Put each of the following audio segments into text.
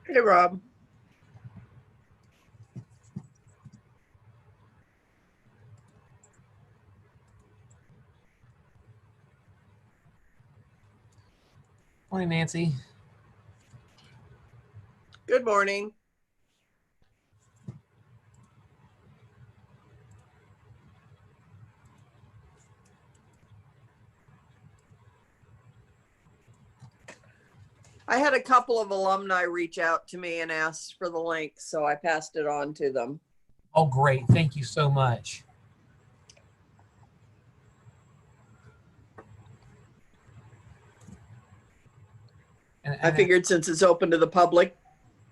Hey, Rob. Morning, Nancy. Good morning. I had a couple of alumni reach out to me and asked for the link, so I passed it on to them. Oh, great. Thank you so much. I figured since it's open to the public.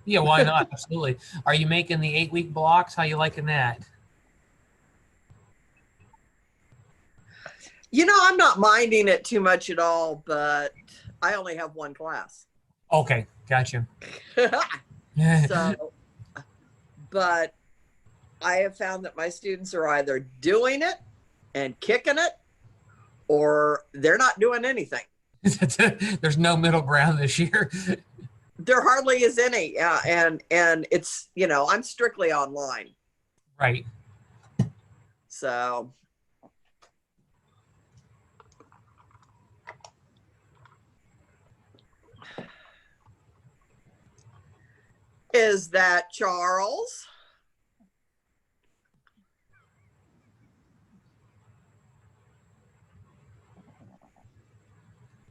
Yeah, why not? Absolutely. Are you making the 8-week blocks? How you liking that? I'm not minding it too much at all, but I only have one class. Okay, gotcha. So, but I have found that my students are either doing it and kicking it, or they're not doing anything. There's no middle ground this year. There hardly is any. And it's, I'm strictly online. Right. So is that Charles?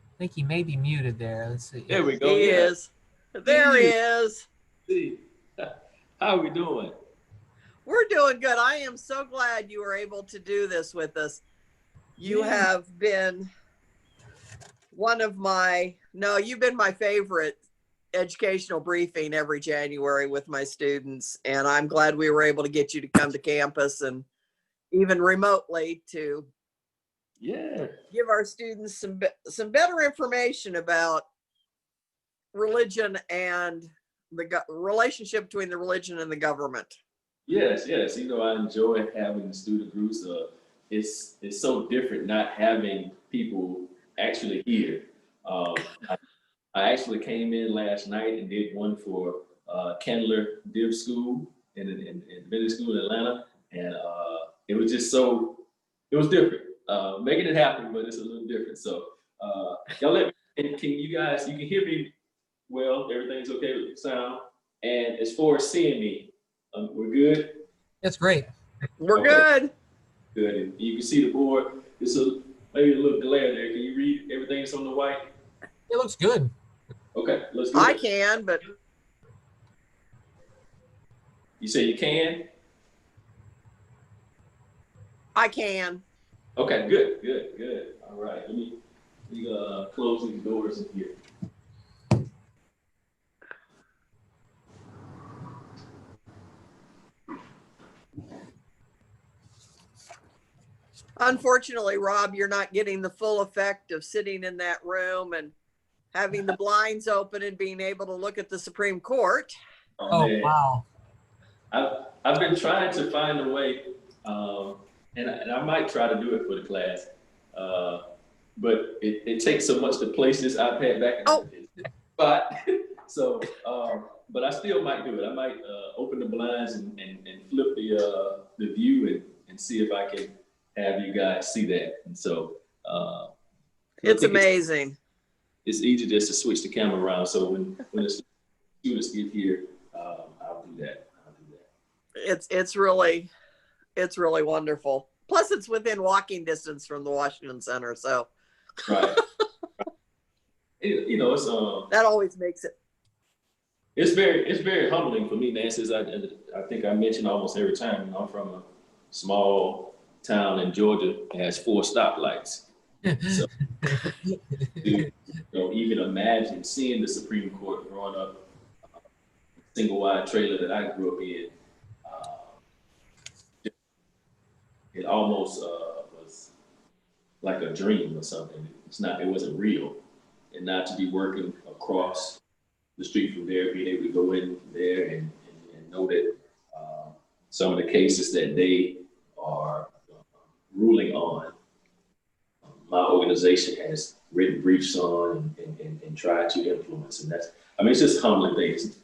I think he may be muted there. Let's see. There we go. He is. There he is. See, how are we doing? We're doing good. I am so glad you were able to do this with us. You have been you've been my favorite educational briefing every January with my students. And I'm glad we were able to get you to come to campus and even remotely to give our students some better information about religion and the relationship between the religion and the government. Yes. I enjoy having the student groups. It's so different not having people actually here. I actually came in last night and did one for Candler Div School in middle school in Atlanta, and it was just it was different. Making it happen, but it's a little different. So y'all let me. You can hear me well? Everything's okay with the sound, and as far as seeing me, we're good. That's great. We're good. Good. And you can see the board. It's maybe a little glare there. Can you read everything that's on the white? It looks good. Okay, let's do it. I can, but you say you can? I can. Okay, good. All right, let me close these doors in here. Unfortunately, Rob, you're not getting the full effect of sitting in that room and having the blinds open and being able to look at the Supreme Court. Oh, wow. I've been trying to find a way, and I might try to do it for the class, but it takes so much to place this iPad back in the spot. So, but I still might do it. I might open the blinds and flip the view and see if I can have you guys see that. And so it's amazing. It's easy just to switch the camera around. So when the students get here, I'll do that. It's really wonderful. Plus, it's within walking distance from the Washington Center, so right. It's that always makes it. It's very humbling for me, Nancy. As I think I mention almost every time. I'm from a small town in Georgia that has 4 stoplights. So, even imagine seeing the Supreme Court growing up, single wide trailer that I grew up in. It almost was like a dream or something. It wasn't real. And not to be working across the street from there, being able to go in there and know that some of the cases that they are ruling on, my organization has written briefs on and tried to influence. And it's just humbling things.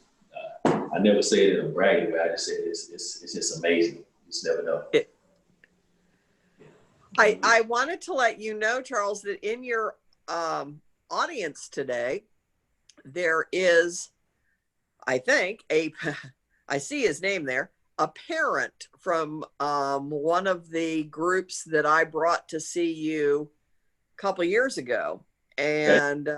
I never say it in a bragging way. I just say it's just amazing. You just never know. I wanted to let you know, Charles, that in your audience today, there is, I think, I see his name there, a parent from one of the groups that I brought to see you a couple years ago. And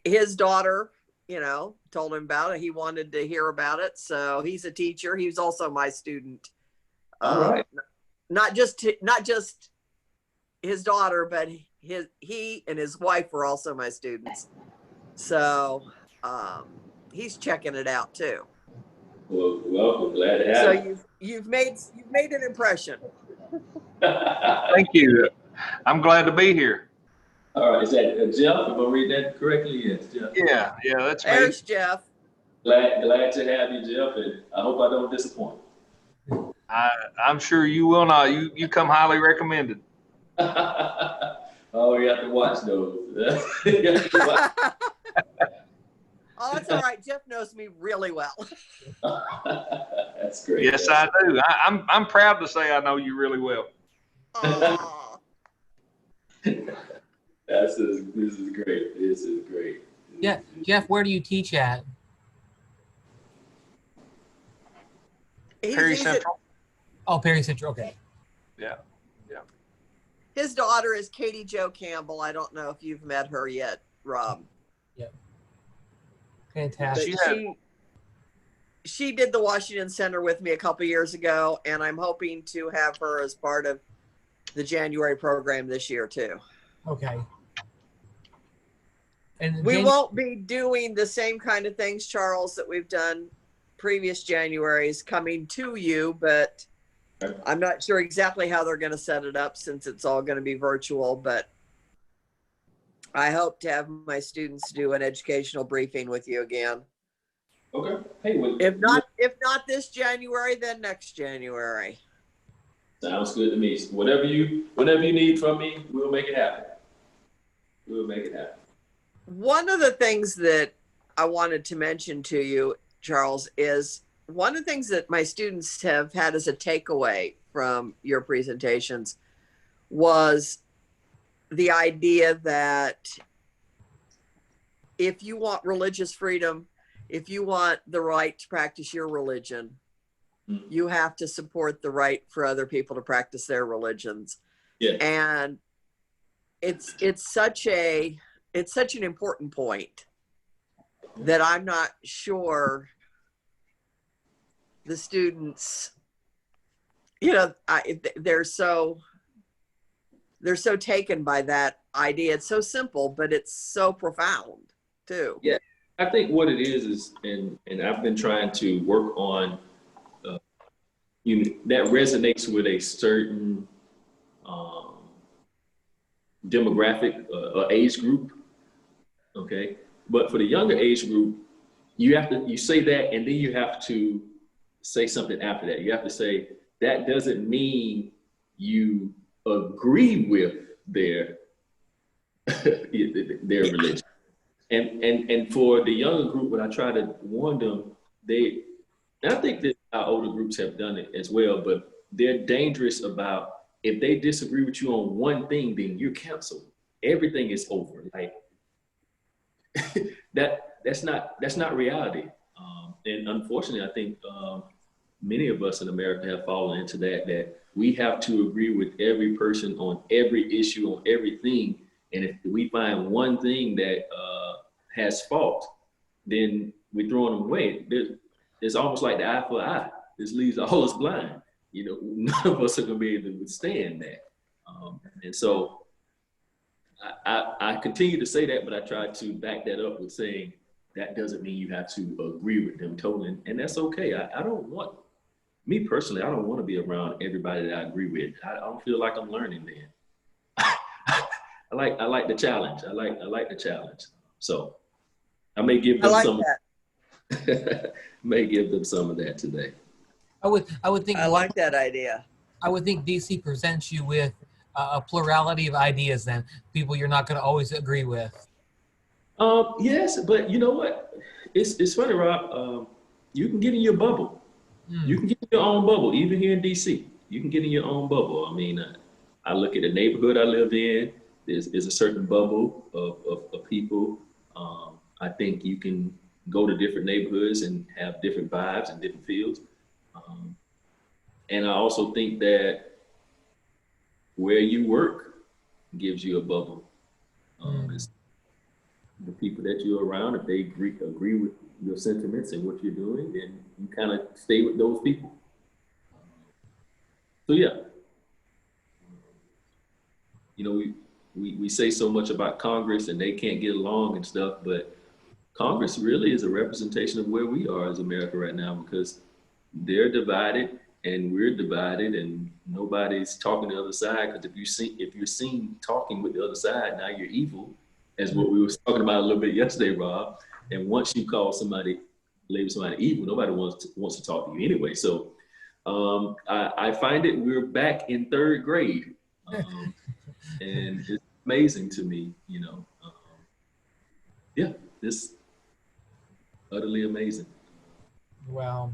his daughter, you know, told him about it. He wanted to hear about it. So he's a teacher. He was also my student. All right. Not just his daughter, but he and his wife were also my students. So he's checking it out too. Well, welcome. Glad to have So you. you've made an impression. Thank you. I'm glad to be here. All right. Is that Jeff? If I read that correctly? Yes, Jeff. Yeah, that's me. There's Jeff. Glad to have you, Jeff, and I hope I don't disappoint. I'm sure you will not. You come highly recommended. Oh, you have to watch those. You have to watch. Oh, it's all right. Jeff knows me really well. That's great. Yes, I do. I'm proud to say I know you really well. Oh. This is great. This is great. Yeah, Jeff, where do you teach at? Perry Central. Oh, Perry Central. Okay. Yeah. His daughter is Katie Jo Campbell. I don't know if you've met her yet, Rob. Fantastic. But she did the Washington Center with me a couple years ago, and I'm hoping to have her as part of the January program this year too. Okay. And We won't be doing the same kind of things, Charles, that we've done previous Januaries coming to you, but I'm not sure exactly how they're going to set it up since it's all going to be virtual, but I hope to have my students do an educational briefing with you again. Okay. Hey, well, If not this January, then next January. sounds good to me. Whatever you need from me, we'll make it happen. We'll make it happen. One of the things that I wanted to mention to you, Charles, is one of the things that my students have had as a takeaway from your presentations was the idea that if you want religious freedom, if you want the right to practice your religion, you have to support the right for other people to practice their religions. Yeah. And it's such an important point that I'm not sure the students, you know, they're so taken by that idea. It's so simple, but it's so profound too. Yeah, I think what it is, and I've been trying to work on, that resonates with a certain demographic or age group. Okay, but for the younger age group, you say that, and then you have to say something after that. You have to say that doesn't mean you agree with their religion. And for the younger group, when I try to warn them, and I think that our older groups have done it as well, but they're dangerous about, if they disagree with you on one thing, then you're canceled. Everything is over. Like that's not reality. And unfortunately, I think many of us in America have fallen into that we have to agree with every person on every issue, on everything. And if we find one thing that has fault, then we're throwing them away. It's almost like the eye for eye. This leaves all us blind. You know, none of us are going to be able to withstand that. And so I continue to say that, but I try to back that up with saying that doesn't mean you have to agree with them totally. And that's okay. I don't want, me personally, I don't want to be around everybody that I agree with. I don't feel like I'm learning then. I like the challenge. I like the challenge. So I may give them some may give them some of that today. I would think I like that idea. I would think DC presents you with a plurality of ideas, then people you're not going to always agree with. Yes, but you know what? It's funny, Rob. You can get in your bubble. You Mm. can get in your own bubble, even here in DC. You can get in your own bubble. I mean, I look at the neighborhood I live in. There's a certain bubble of people. I think you can go to different neighborhoods and have different vibes and different feels. Um, and I also think that where you work gives you a bubble. Mm. It's the people that you're around, if they agree with your sentiments and what you're doing, then you kind of stay with those people. So yeah, you know, we say so much about Congress and they can't get along and stuff, but Congress really is a representation of where we are as America right now because they're divided and we're divided and nobody's talking to the other side. Because if you're seen talking with the other side, now you're evil, as what we were talking about a little bit yesterday, Rob. And once you call somebody, label somebody evil, nobody wants to talk to you anyway. So I find it we're back in third grade, and it's amazing to me. Yeah, it's utterly amazing. Wow.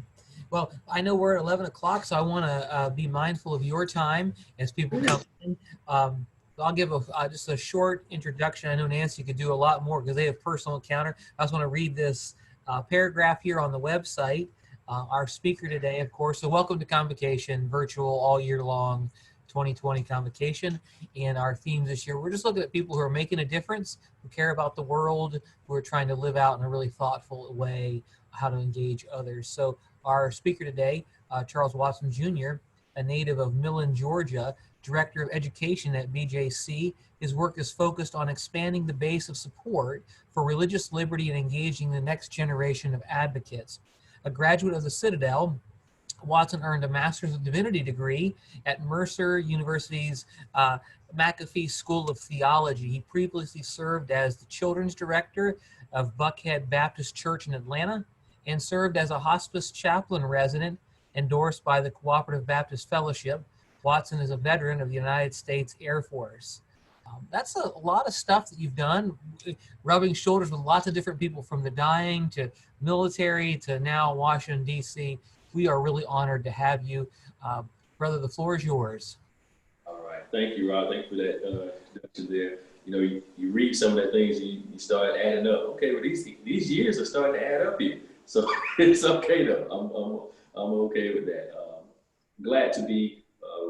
Well, I know we're at 11 o'clock, so I want to be mindful of your time as people come in. Um, I'll give just a short introduction. I know Nancy could do a lot more because they have personal encounter. I just want to read this paragraph here on the website. Our speaker today, of course, so welcome to Convocation, virtual all year long 2020 Convocation. And our themes this year, we're just looking at people who are making a difference, who care about the world, who are trying to live out in a really thoughtful way how to engage others. So our speaker today, Charles Watson Jr., a native of Millen, Georgia, Director of Education at BJC. His work is focused on expanding the base of support for religious liberty and engaging the next generation of advocates. A graduate of the Citadel, Watson earned a Master's of Divinity degree at Mercer University's McAfee School of Theology. He previously served as the Children's Director of Buckhead Baptist Church in Atlanta and served as a hospice chaplain resident endorsed by the Cooperative Baptist Fellowship. Watson is a veteran of the United States Air Force. That's a lot of stuff that you've done, rubbing shoulders with lots of different people from the dying to military to now Washington, D.C. We are really honored to have you. Brother, the floor is yours. All right. Thank you, Rob. Thank you for that introduction there. You read some of the things and you start adding up. Okay, well, these years are starting to add up here. So it's okay, though. I'm okay with that. Glad to be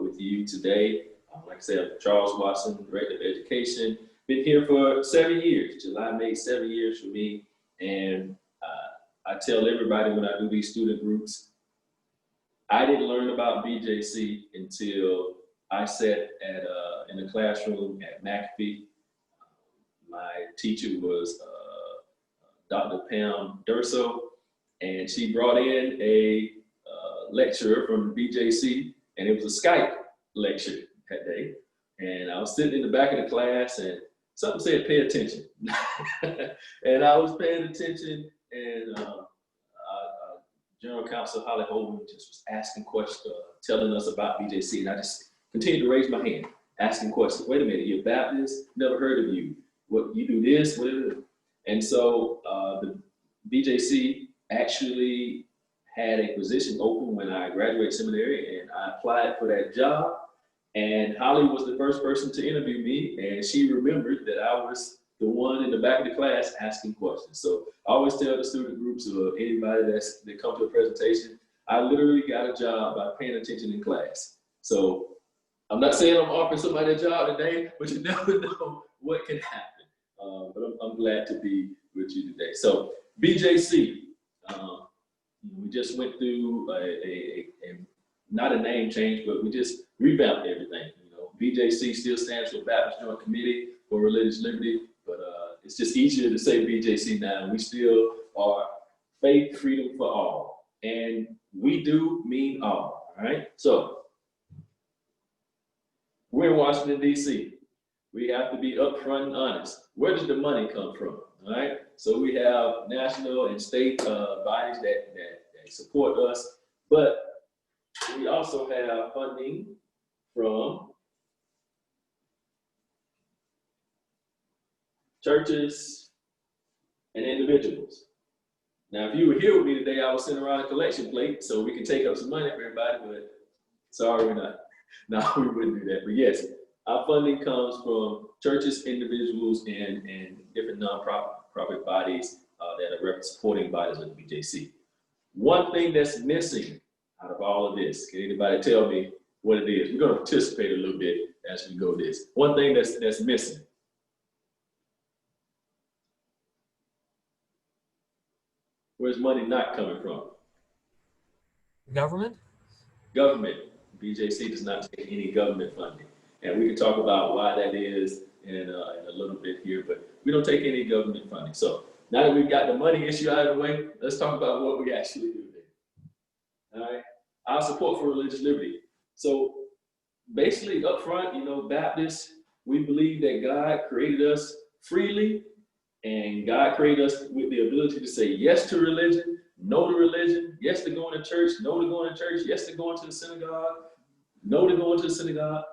with you today. Like I said, I'm Charles Watson, Director of Education. Been here for 7 years. July made 7 years for me. And I tell everybody when I do these student groups, I didn't learn about BJC until I sat in a classroom at McAfee. My teacher was Dr. Pam Durso, and she brought in a lecturer from BJC, and it was a Skype lecture that day. And I was sitting in the back of the class, and something said, "Pay attention." And I was paying attention, and General Counsel Holly Holden just was asking questions, telling us about BJC, and I just continued to raise my hand, asking questions. Wait a minute, you're Baptist? Never heard of you. What, you do this? What is it? And so the BJC actually had a position open when I graduated seminary, and I applied for that job. And Holly was the first person to interview me, and she remembered that I was the one in the back of the class asking questions. So I always tell the student groups or anybody that come to a presentation, I literally got a job by paying attention in class. So I'm not saying I'm offering somebody a job today, but you never know what can happen. But I'm glad to be with you today. So BJC, we just went through a not a name change, but we just revamped everything. BJC still stands for Baptist Joint Committee for Religious Liberty, but it's just easier to say BJC now. We still are faith, freedom for all, and we do mean all right? So we're in Washington, D.C. We have to be upfront and honest. Where does the money come from? All right. So we have national and state bodies that support us, but we also have funding from churches and individuals. Now, if you were here with me today, I would send around a collection plate so we can take up some money for everybody, but sorry, we're not. No, we wouldn't do that. But yes, our funding comes from churches, individuals, and different nonprofit bodies that are supporting bodies of the BJC. One thing that's missing out of all of this, can anybody tell me what it is? We're going to participate a little bit as we go this. One thing that's missing. Where's money not coming from? Government? Government. BJC does not take any government funding. And we can talk about why that is in a little bit here, but we don't take any government funding. So now that we've got the money issue out of the way, let's talk about what we actually do there. All right. Our support for religious liberty. So basically up front, you know, Baptists, we believe that God created us freely, and God created us with the ability to say yes to religion, no to religion, yes to going to church, no to going to church, yes to going to the synagogue, no to going to the synagogue.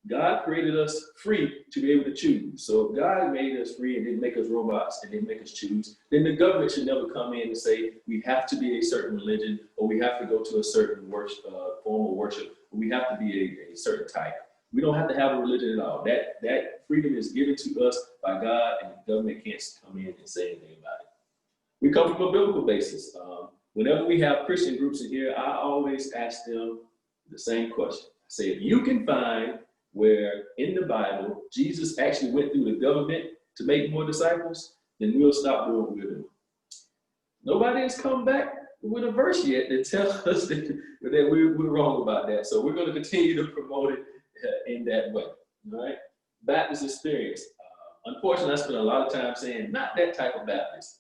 God created us free to be able to choose. So if God made us free and didn't make us robots and didn't make us choose, then the government should never come in and say we have to be a certain religion, or we have to go to a certain worship, form of worship, or we have to be a certain type. We don't have to have a religion at all. That freedom is given to us by God, and the government can't come in and say anything about it. We come from a biblical basis. Whenever we have Christian groups in here, I always ask them the same question. I say, if you can find where in the Bible Jesus actually went through the government to make more disciples, then we'll stop doing what we're doing. Nobody has come back with a verse yet that tells us that we're wrong about that. So we're going to continue to promote it in that way. All right. Baptist experience. Unfortunately, I spent a lot of time saying not that type of Baptist.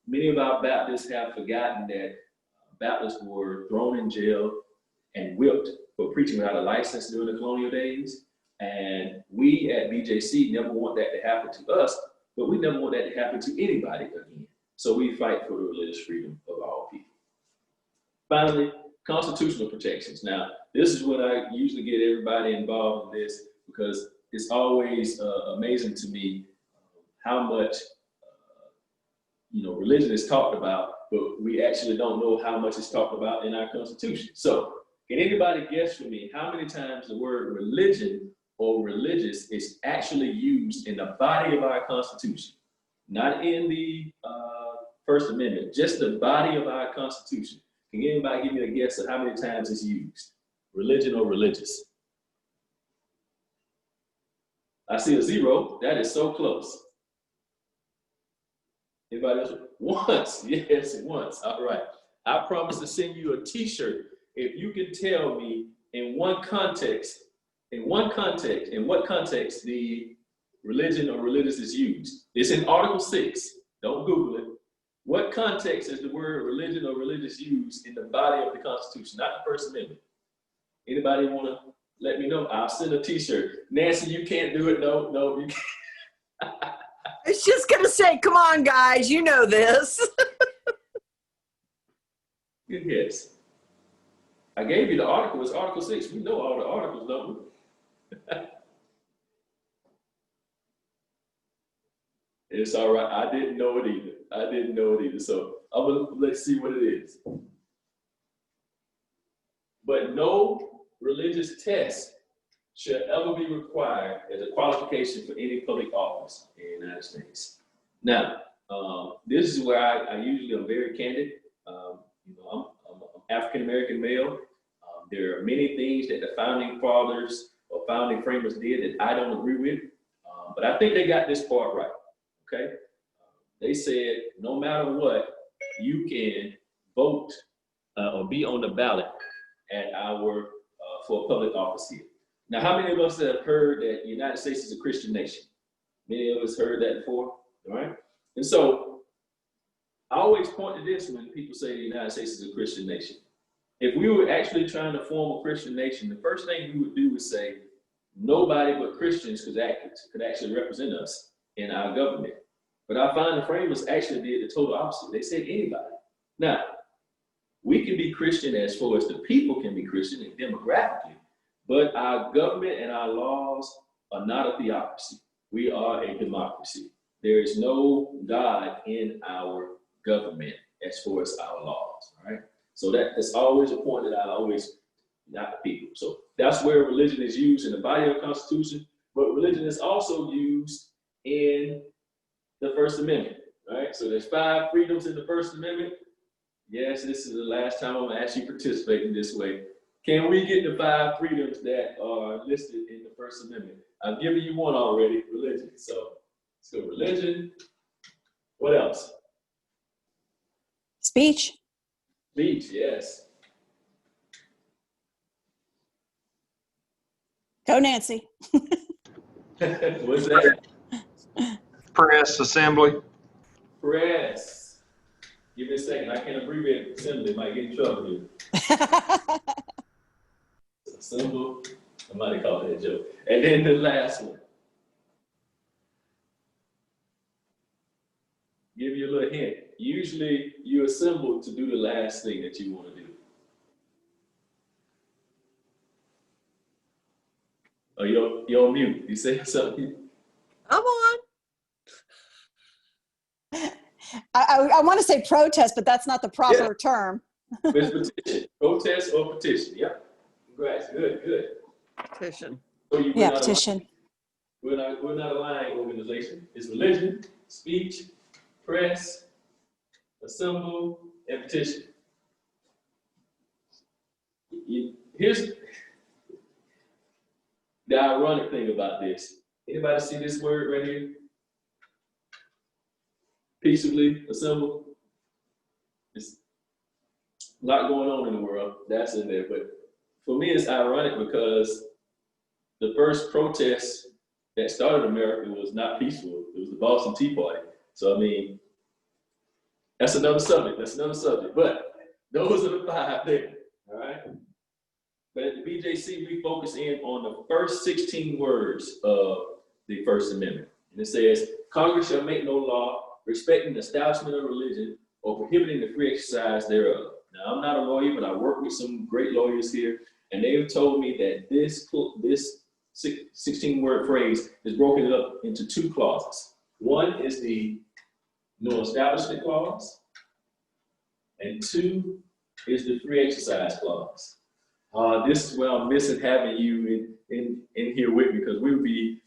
Many of our Baptists have forgotten that Baptists were thrown in jail and whipped for preaching without a license during the colonial days. And we at BJC never want that to happen to us, but we never want that to happen to anybody again. So we fight for the religious freedom of all people. Finally, constitutional protections. Now, this is when I usually get everybody involved in this, because it's always amazing to me how much religion is talked about, but we actually don't know how much is talked about in our Constitution. So can anybody guess for me how many times the word religion or religious is actually used in the body of our Constitution? Not in the First Amendment, just the body of our Constitution. Can anybody give me a guess of how many times it's used? Religion or religious? I see a 0. That is so close. Anybody else? Once. Yes, once. All right. I promise to send you a t-shirt if you can tell me in what context the religion or religious is used. It's in Article 6. Don't Google it. What context is the word religion or religious used in the body of the Constitution, not the First Amendment? Anybody want to let me know? I'll send a t-shirt. Nancy, you can't do it. No, you can't. I was just going to say, come on, guys, you know this. Good guess. I gave you the article. It's Article 6. We know all the articles, don't we? It's all right. I didn't know it either. So let's see what it is. But no religious test should ever be required as a qualification for any public office in the United States. Now, this is where I usually am very candid. I'm African-American male. There are many things that the founding fathers or founding framers did that I don't agree with, but I think they got this part right, okay? They said, no matter what, you can vote or be on the ballot at for a public office here. Now, how many of us have heard that the United States is a Christian nation? Many of us heard that before, all right? And so I always point to this when people say the United States is a Christian nation. If we were actually trying to form a Christian nation, the first thing we would do is say, nobody but Christians could actually represent us in our government. But I find the framers actually did the total opposite. They said anybody. Now, we can be Christian as far as the people can be Christian and demographically, but our government and our laws are not a theocracy. We are a democracy. There is no God in our government as far as our laws, all right? So that's always a point that I always not people. So that's where religion is used in the body of the Constitution, but religion is also used in the First Amendment, right? So there's 5 freedoms in the First Amendment. Yes, this is the last time I'm gonna actually participate in this way. Can we get the 5 freedoms that are listed in the First Amendment? I've given you one already, religion. So let's go religion. What else? Speech. Speech, yes. Go, Nancy. What's that? Press, assembly. Press. Give me a second. I can't abbreviate assembly. Might get in trouble here. Assemble. I might have called that a joke. And then the last one. Give you a little hint. Usually you assemble to do the last thing that you want to do. Oh, you're on mute. You say something? Come on. I want to say protest, but that's not the proper term. It's petition. Protest or petition. Yep. Congrats. Good. Petition. So you Yeah, petition. We're not a lying organization. It's religion, speech, press, assemble, and petition. Here's the ironic thing about this. Anybody see this word right here? Peaceably assemble. It's a lot going on in the world. That's in there. But for me, it's ironic because the first protest that started America was not peaceful. It was the Boston Tea Party. So, I mean, that's another subject. But those are the 5 there. All right. But at the BJC, we focus in on the first 16 words of the First Amendment. And it says, Congress shall make no law respecting the establishment of religion or prohibiting the free exercise thereof. Now, I'm not a lawyer, but I work with some great lawyers here, and they've told me that this 16-word phrase is broken up into 2 clauses. One is the no establishment clause, and 2 is the free exercise clause. This is where I'm missing having you in here with me, because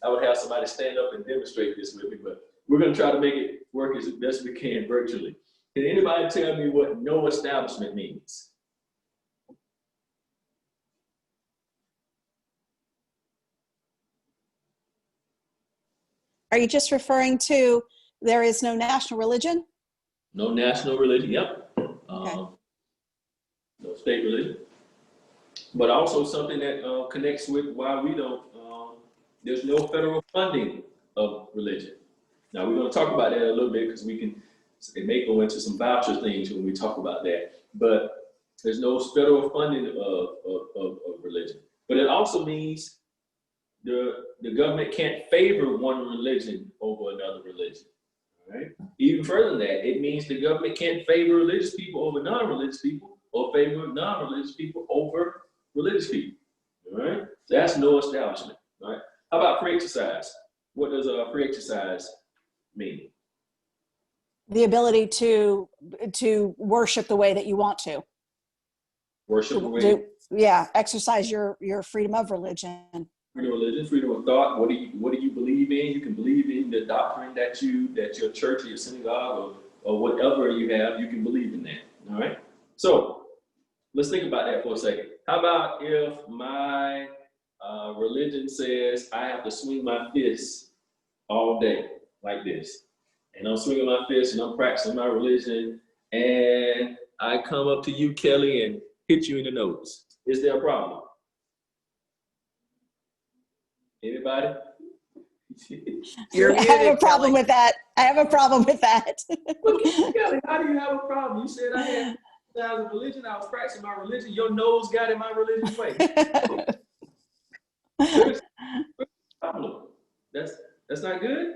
I would have somebody stand up and demonstrate this with me, but we're going to try to make it work as best we can virtually. Can anybody tell me what no establishment means? Are you just referring to there is no national religion? No national religion, yep. Okay. No state religion. But also something that connects with why we don't, there's no federal funding of religion. Now, we're going to talk about that a little bit because it may go into some voucher things when we talk about that. But there's no federal funding of religion. But it also means the government can't favor one religion over another religion. All right? Even further than that, it means the government can't favor religious people over non-religious people or favor non-religious people over religious people. All right? So that's no establishment. All right? How about free exercise? What does free exercise mean? The ability to worship the way that you want to. Worship the way. Exercise your freedom of religion. Freedom of religion, freedom of thought. What do you believe in? You can believe in the doctrine that your church or your synagogue or whatever you have, you can believe in that. All right. So let's think about that for a second. How about if my religion says I have to swing my fists all day like this, and I'm swinging my fists and I'm practicing my religion, and I come up to you, Kelly, and hit you in the nose? Is there a problem? Anybody? You're I have a muted, problem Kelly. with that. Kelly, how do you have a problem? You said I had a religion. I was practicing my religion. Your nose got in my religious way. Where's the problem? That's not good.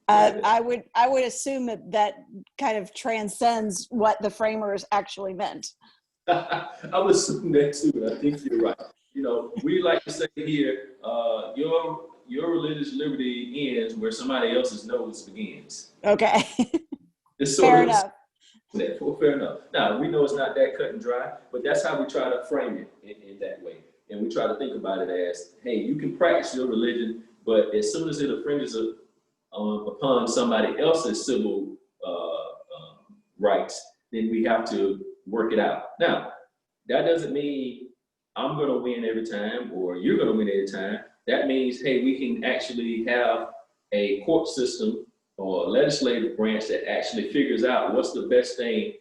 I would assume that kind of transcends what the framers actually meant. I would assume that too, but I think you're right. You know, we like to say here, your religious liberty ends where somebody else's nose begins. Okay. It's Fair sort of enough. Well, fair enough. Now, we know it's not that cut and dry, but that's how we try to frame it in that way. And we try to think about it as, hey, you can practice your religion, but as soon as it infringes upon somebody else's civil rights, then we have to work it out. Now, that doesn't mean I'm going to win every time or you're going to win every time. That means, hey, we can actually have a court system or a legislative branch that actually figures out what's the best thing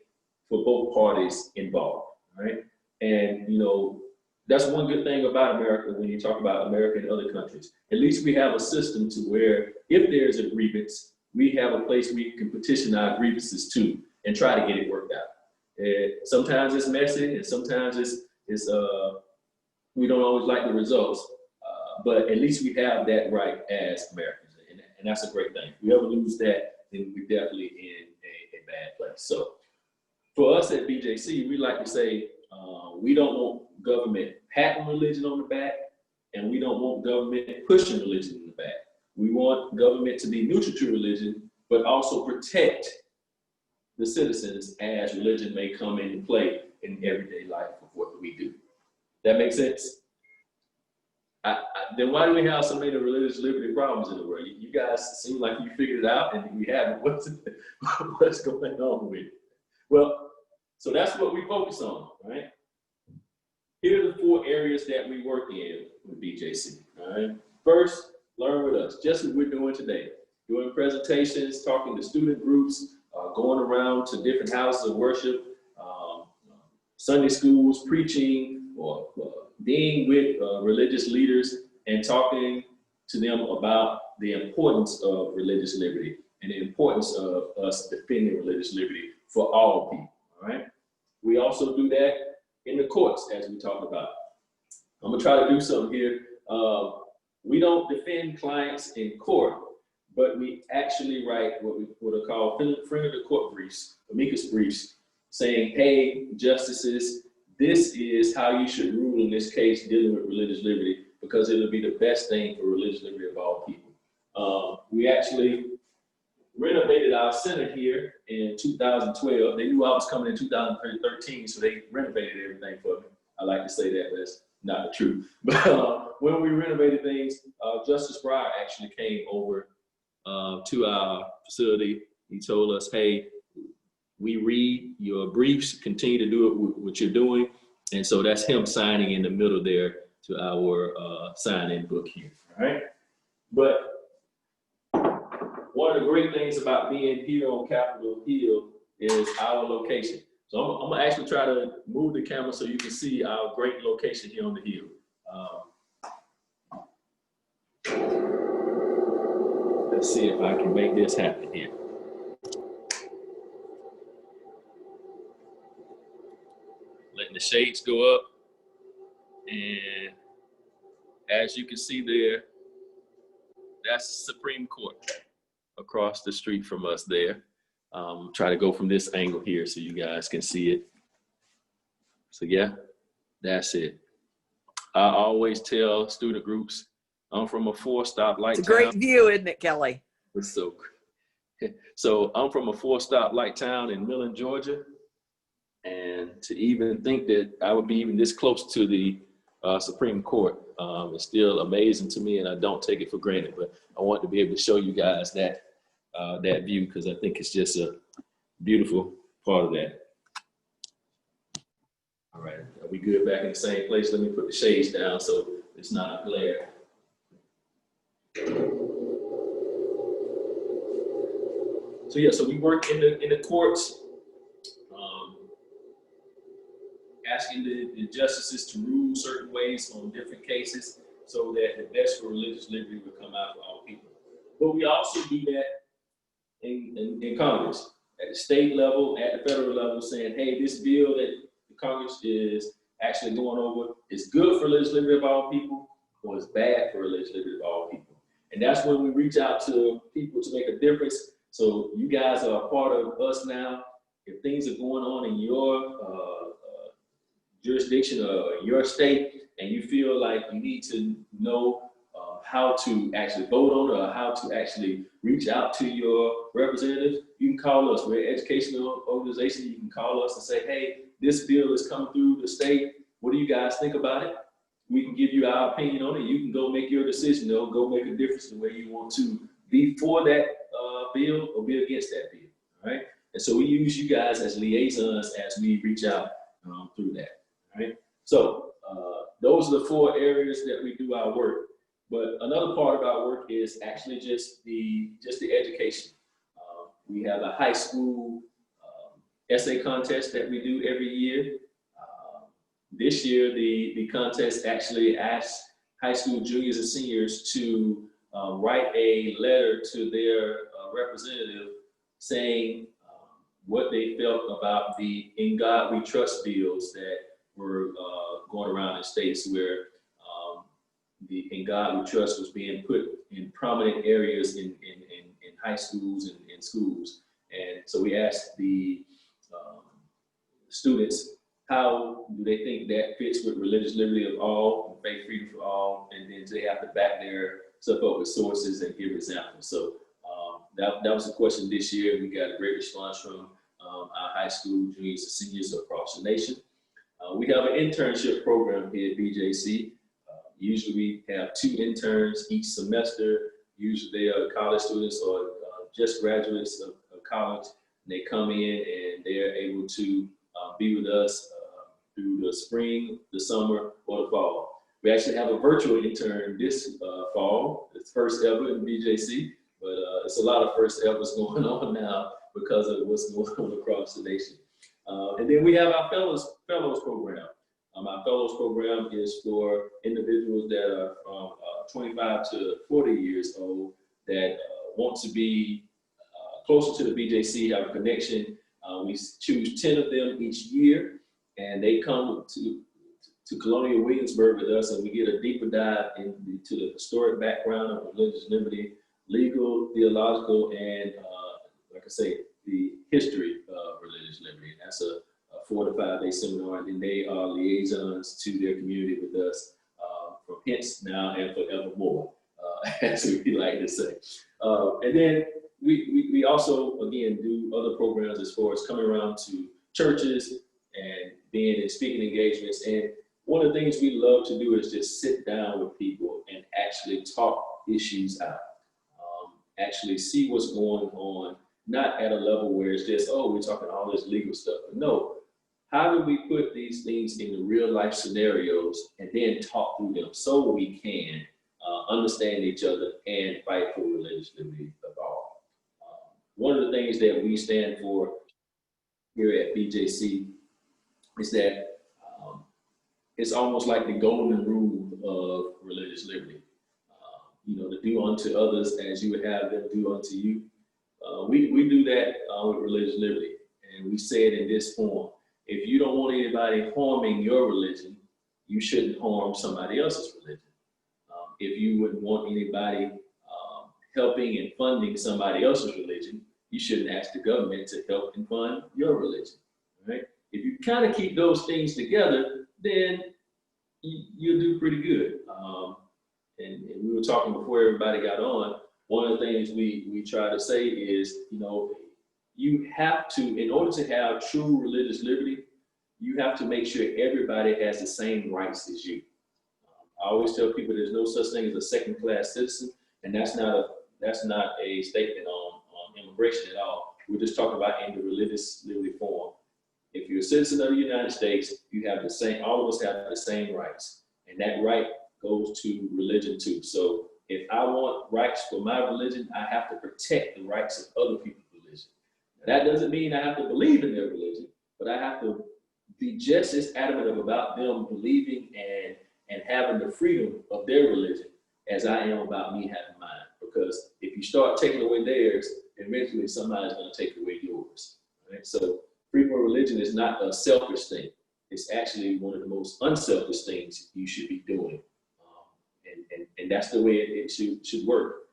for both parties involved, right? And, you know, that's one good thing about America when you talk about America and other countries. At least we have a system to where if there's a grievance, we have a place we can petition our grievances to and try to get it worked out. And sometimes it's messy and sometimes it's we don't always like the results, but at least we have that right as Americans, and that's a great thing. If we ever lose that, then we're definitely in a bad place. So for us at BJC, we like to say we don't want government patting religion on the back, and we don't want government pushing religion in the back. We want government to be neutral to religion, but also protect the citizens as religion may come into play in everyday life of what we do. That makes sense? Then why do we have so many religious liberty problems in the world? You guys seem like you figured it out and we haven't. What's going on with it? Well, so that's what we focus on, right? Here are the 4 areas that we work in with BJC, all right? First, learn with us, just what we're doing today. Doing presentations, talking to student groups, going around to different houses of worship, Sunday schools, preaching, or being with religious leaders and talking to them about the importance of religious liberty and the importance of us defending religious liberty for all people, all right? We also do that in the courts, as we talked about. I'm gonna try to do something here. We don't defend clients in court, but we actually write what are called friend of the court briefs, amicus briefs, saying, hey, justices, this is how you should rule in this case dealing with religious liberty, because it'll be the best thing for religious liberty of all people. We actually renovated our center here in 2012. They knew I was coming in 2013, so they renovated everything for me. I like to say that, but it's not the truth. But when we renovated things, Justice Breyer actually came over to our facility. He told us, hey, we read your briefs, continue to do it what you're doing. And so that's him signing in the middle there to our sign-in book here, all right? But one of the great things about being here on Capitol Hill is our location. So I'm gonna actually try to move the camera so you can see our great location here on the hill. Let's see if I can make this happen here. Letting the shades go up. And as you can see there, that's the Supreme Court across the street from us there. Try to go from this angle here so you guys can see it. So yeah, that's it. I always tell student groups, I'm from a 4-stop light town. It's a great view, isn't it, Kelly? It's so great. So I'm from a 4-stop light town in Millen, Georgia. And to even think that I would be even this close to the Supreme Court is still amazing to me, and I don't take it for granted. But I want to be able to show you guys that that view, because I think it's just a beautiful part of that. All right, are we good back in the same place? Let me put the shades down so it's not a glare. So yeah, so we work in the courts, asking the justices to rule certain ways on different cases so that the best for religious liberty will come out for all people. But we also do that in Congress, at the state level, at the federal level, saying, hey, this bill that the Congress is actually going over is good for religious liberty of all people, or it's bad for religious liberty of all people. And that's when we reach out to people to make a difference. So you guys are a part of us now. If things are going on in your jurisdiction or your state, and you feel like you need to know how to actually vote on it or how to actually reach out to your representative. You can call us. We're an educational organization. You can call us and say, hey, this bill is coming through the state. What do you guys think about it? We can give you our opinion on it. You can go make your decision. It'll go make a difference in the way you want to be for that bill or be against that bill, all right? And so we use you guys as liaisons as we reach out through that, all right? So those are the 4 areas that we do our work. But another part of our work is actually just the education. We have a high school essay contest that we do every year. This year, the contest actually asks high school juniors and seniors to write a letter to their representative saying what they felt about the "In God We Trust" bills that were going around in states where the "In God We Trust" was being put in prominent areas in high schools and in schools. And so we asked the students, how do they think that fits with religious liberty of all and faith freedom for all? And then they have to back their stuff up with sources and give examples. So that was the question this year. We got a great response from our high school juniors and seniors across the nation. We have an internship program here at BJC. Usually we have 2 interns each semester. Usually they are college students or just graduates of college. And they come in and they're able to be with us through the spring, the summer, or the fall. We actually have a virtual intern this fall. It's first ever in BJC, but it's a lot of first evers going on now because of what's going on across the nation. And then we have our fellows program. Our fellows program is for individuals that are from 25 to 40 years old that want to be closer to the BJC, have a connection. We choose 10 of them each year, and they come to Colonial Williamsburg with us, and we get a deeper dive into the historic background of religious liberty, legal, theological, and like I say, the history of religious liberty. And that's a 4 to 5 day seminar, and then they are liaisons to their community with us from hence, now, and forevermore, as we like to say. And then we also, again, do other programs as far as coming around to churches and being in speaking engagements. And one of the things we love to do is just sit down with people and actually talk issues out, actually see what's going on, not at a level where it's just, oh, we're talking all this legal stuff. But no, how do we put these things into real life scenarios and then talk through them so we can understand each other and fight for religious liberty of all? One of the things that we stand for here at BJC is that it's almost like the golden rule of religious liberty. To do unto others as you would have them do unto you. We do that with religious liberty, and we say it in this form. If you don't want anybody harming your religion, you shouldn't harm somebody else's religion. If you wouldn't want anybody helping and funding somebody else's religion, you shouldn't ask the government to help and fund your religion, right? If you kind of keep those things together, then you'll do pretty good. And we were talking before everybody got on, one of the things we try to say is, you have to, in order to have true religious liberty, you have to make sure everybody has the same rights as you. I always tell people there's no such thing as a second-class citizen, and that's not a statement on immigration at all. We're just talking about in the religious liberty form. If you're a citizen of the United States, you have the same, all of us have the same rights, and that right goes to religion too. So if I want rights for my religion, I have to protect the rights of other people's religion. Now, that doesn't mean I have to believe in their religion, but I have to be just as adamant about them believing and having the freedom of their religion as I am about me having mine. Because if you start taking away theirs, eventually somebody's going to take away yours. Right? So freedom of religion is not a selfish thing. It's actually one of the most unselfish things you should be doing. And that's the way it should work.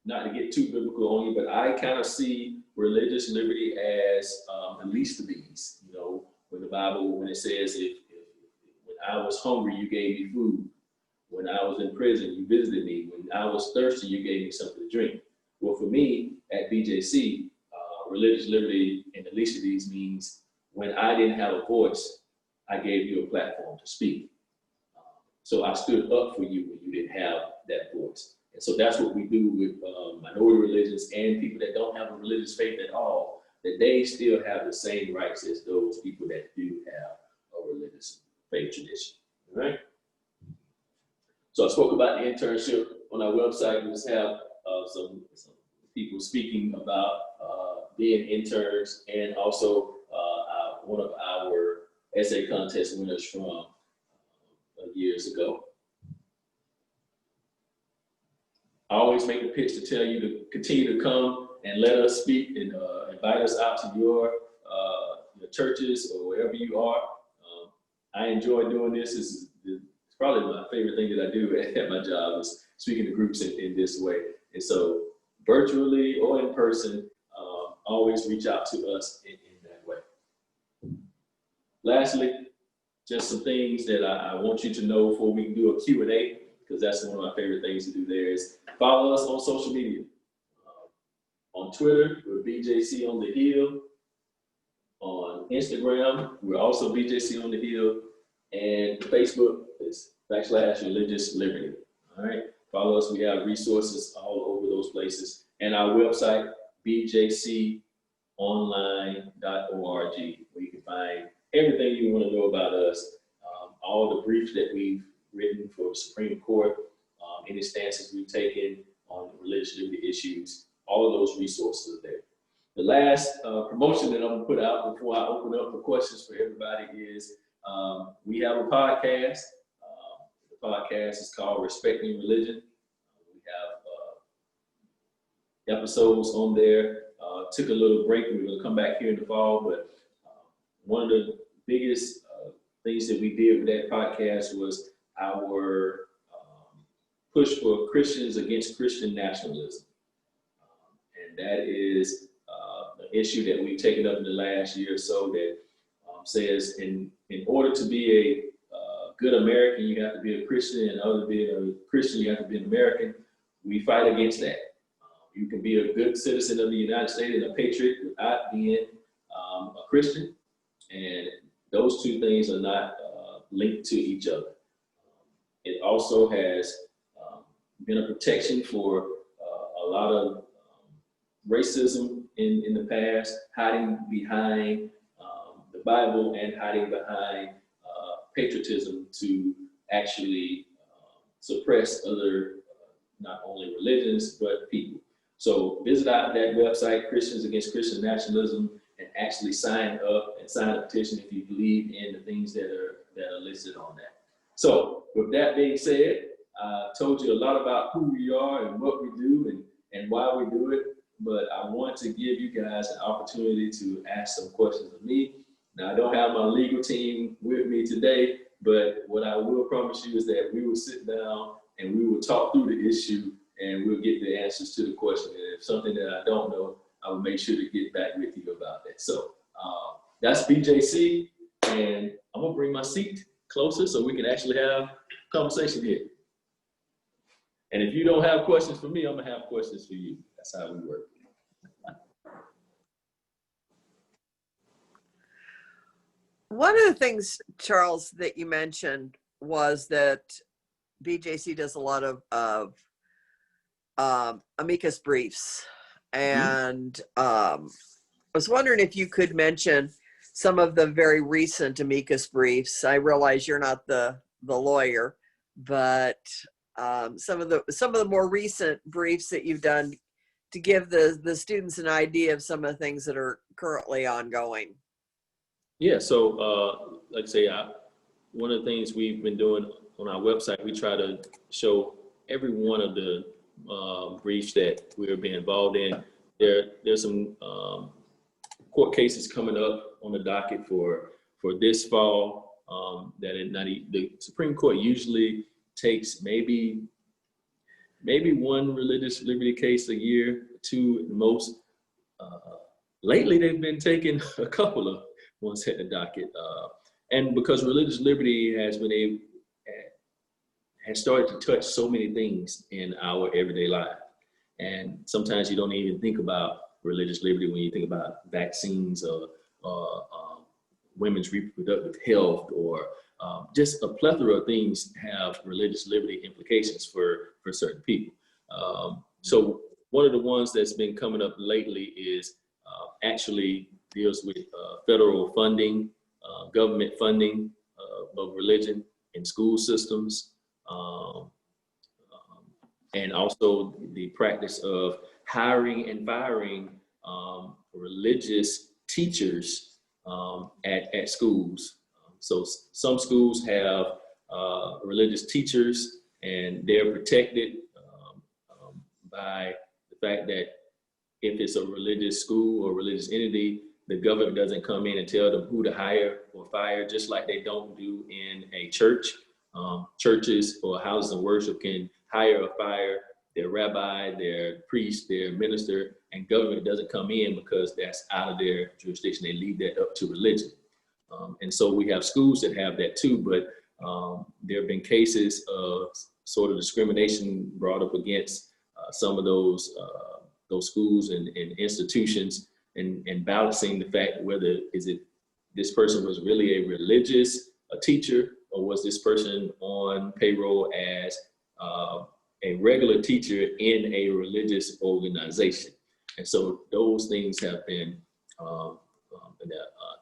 Not to get too biblical on you, but I kind of see religious liberty as the least of these. When the Bible, when it says, if when I was hungry, you gave me food. When I was in prison, you visited me. When I was thirsty, you gave me something to drink. Well, for me at BJC, religious liberty in the least of these means when I didn't have a voice, I gave you a platform to speak. So I stood up for you when you didn't have that voice. And so that's what we do with minority religions and people that don't have a religious faith at all, that they still have the same rights as those people that do have a religious faith tradition. All right? So I spoke about the internship on our website. We just have some people speaking about being interns, and also one of our essay contest winners from years ago. I always make a pitch to tell you to continue to come and let us speak and invite us out to your churches or wherever you are. I enjoy doing this. It's probably my favorite thing that I do at my job is speaking to groups in this way. And so virtually or in person, always reach out to us in that way. Lastly, just some things that I want you to know before we can do a Q&A, because that's one of my favorite things to do there, is follow us on social media. On Twitter, we're BJC on the Hill. On Instagram, we're also BJC on the Hill. And Facebook is /religious liberty. All right, follow us. We have resources all over those places. And our website, bjconline.org, where you can find everything you want to know about us, all the briefs that we've written for the Supreme Court, any stances we've taken on religious liberty issues, all of those resources are there. The last promotion that I'm going to put out before I open up for questions for everybody is we have a podcast. The podcast is called Respecting Religion. We have episodes on there. Took a little break. We're going to come back here in the fall, but one of the biggest things that we did with that podcast was our push for Christians against Christian nationalism. And that is an issue that we've taken up in the last year or so that says in order to be a good American, you have to be a Christian, and in order to be a Christian, you have to be an American. We fight against that. You can be a good citizen of the United States and a patriot without being a Christian, and those two things are not linked to each other. It also has been a protection for a lot of racism in the past, hiding behind the Bible and hiding behind patriotism to actually suppress other, not only religions, but people. So visit out that website, Christians Against Christian Nationalism, and actually sign up and sign a petition if you believe in the things that are listed on that. So with that being said, I told you a lot about who we are and what we do and why we do it, but I want to give you guys an opportunity to ask some questions of me. Now, I don't have my legal team with me today, but what I will promise you is that we will sit down and we will talk through the issue and we'll get the answers to the question. And if something that I don't know, I will make sure to get back with you about that. So that's BJC, and I'm gonna bring my seat closer so we can actually have a conversation here. And if you don't have questions for me, I'm gonna have questions for you. That's how we work. One of the things, Charles, that you mentioned was that BJC does a lot of amicus briefs. And I was wondering if you could mention some of the very recent amicus briefs. I realize you're not the lawyer, but some of the more recent briefs that you've done to give the students an idea of some of the things that are currently ongoing. Yeah, so like I say, one of the things we've been doing on our website, we try to show every one of the briefs that we're being involved in. There's some court cases coming up on the docket for this fall the Supreme Court usually takes maybe one religious liberty case a year, two at the most. Lately, they've been taking a couple of ones at the docket. And because religious liberty has started to touch so many things in our everyday life. And sometimes you don't even think about religious liberty when you think about vaccines or women's reproductive health, or just a plethora of things have religious liberty implications for certain people. So one of the ones that's been coming up lately is actually deals with federal funding, government funding of religion in school systems, and also the practice of hiring and firing religious teachers at schools. So some schools have religious teachers, and they're protected by the fact that if it's a religious school or religious entity, the government doesn't come in and tell them who to hire or fire, just like they don't do in a church. Churches or houses of worship can hire or fire their rabbi, their priest, their minister, and government doesn't come in because that's out of their jurisdiction. They leave that up to religion. And so we have schools that have that too, but there have been cases of sort of discrimination brought up against some of those schools and institutions, and balancing the fact whether this person was really a religious teacher, or was this person on payroll as a regular teacher in a religious organization. And so those things have been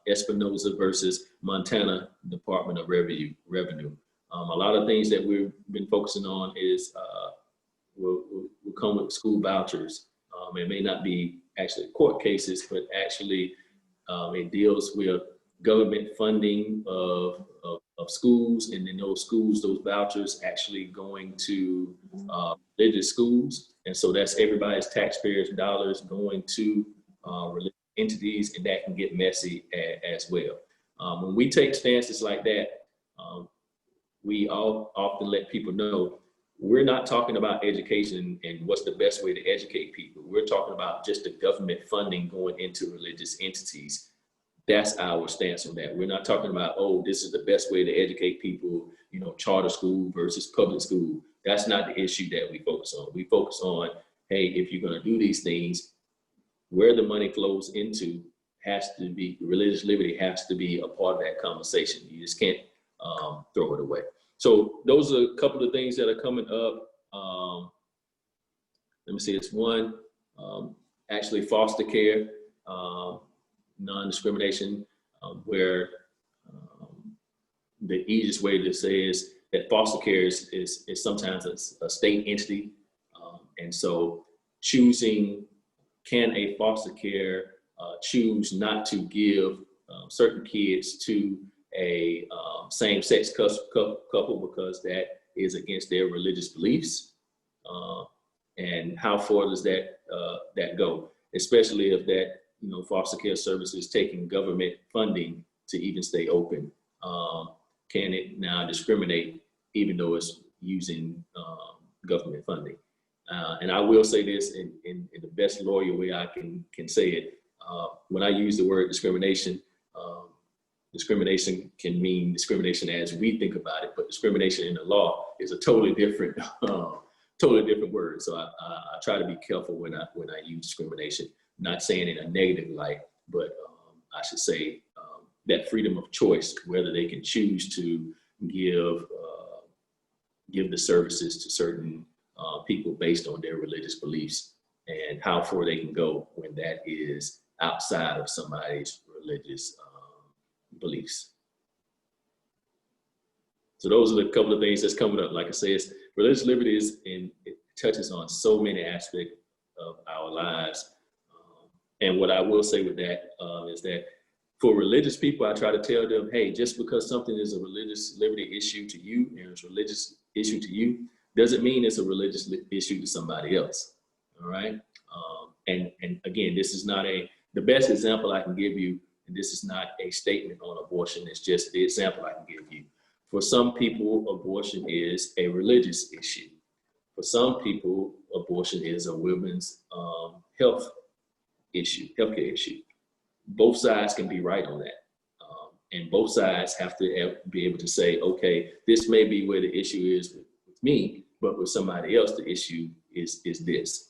Espinoza versus Montana Department of Revenue. A lot of things that we've been focusing on is will come with school vouchers. It may not be actually court cases, but actually it deals with government funding of schools, and then those schools, those vouchers actually going to religious schools. And so that's everybody's taxpayers' dollars going to religious entities, and that can get messy as well. When we take stances like that, we all often let people know we're not talking about education and what's the best way to educate people. We're talking about just the government funding going into religious entities. That's our stance on that. We're not talking about, oh, this is the best way to educate people, charter school versus public school. That's not the issue that we focus on. We focus on, hey, if you're going to do these things, where the money flows into has to be, religious liberty has to be a part of that conversation. You just can't throw it away. So those are a couple of things that are coming up. Let me see, it's one, actually foster care, non-discrimination, where the easiest way to say is that foster care is sometimes a state entity. And so choosing, can a foster care choose not to give certain kids to a same-sex couple because that is against their religious beliefs? And how far does that go? Especially if that foster care service is taking government funding to even stay open. Can it now discriminate even though it's using government funding? And I will say this in the best lawyer way I can say it. When I use the word discrimination, discrimination can mean discrimination as we think about it, but discrimination in the law is a totally different word. So I try to be careful when I use discrimination, not saying in a negative light, but I should say that freedom of choice, whether they can choose to give the services to certain people based on their religious beliefs, and how far they can go when that is outside of somebody's religious beliefs. So those are the couple of things that's coming up. Like I say, religious liberty it touches on so many aspects of our lives. And what I will say with that is that for religious people, I try to tell them, hey, just because something is a religious liberty issue to you and it's a religious issue to you, doesn't mean it's a religious issue to somebody else. All right. And again, this is not the best example I can give you. And this is not a statement on abortion. It's just the example I can give you. For some people, abortion is a religious issue. For some people, abortion is a women's healthcare issue. Both sides can be right on that. And both sides have to be able to say, okay, this may be where the issue is with me, but with somebody else, the issue is this.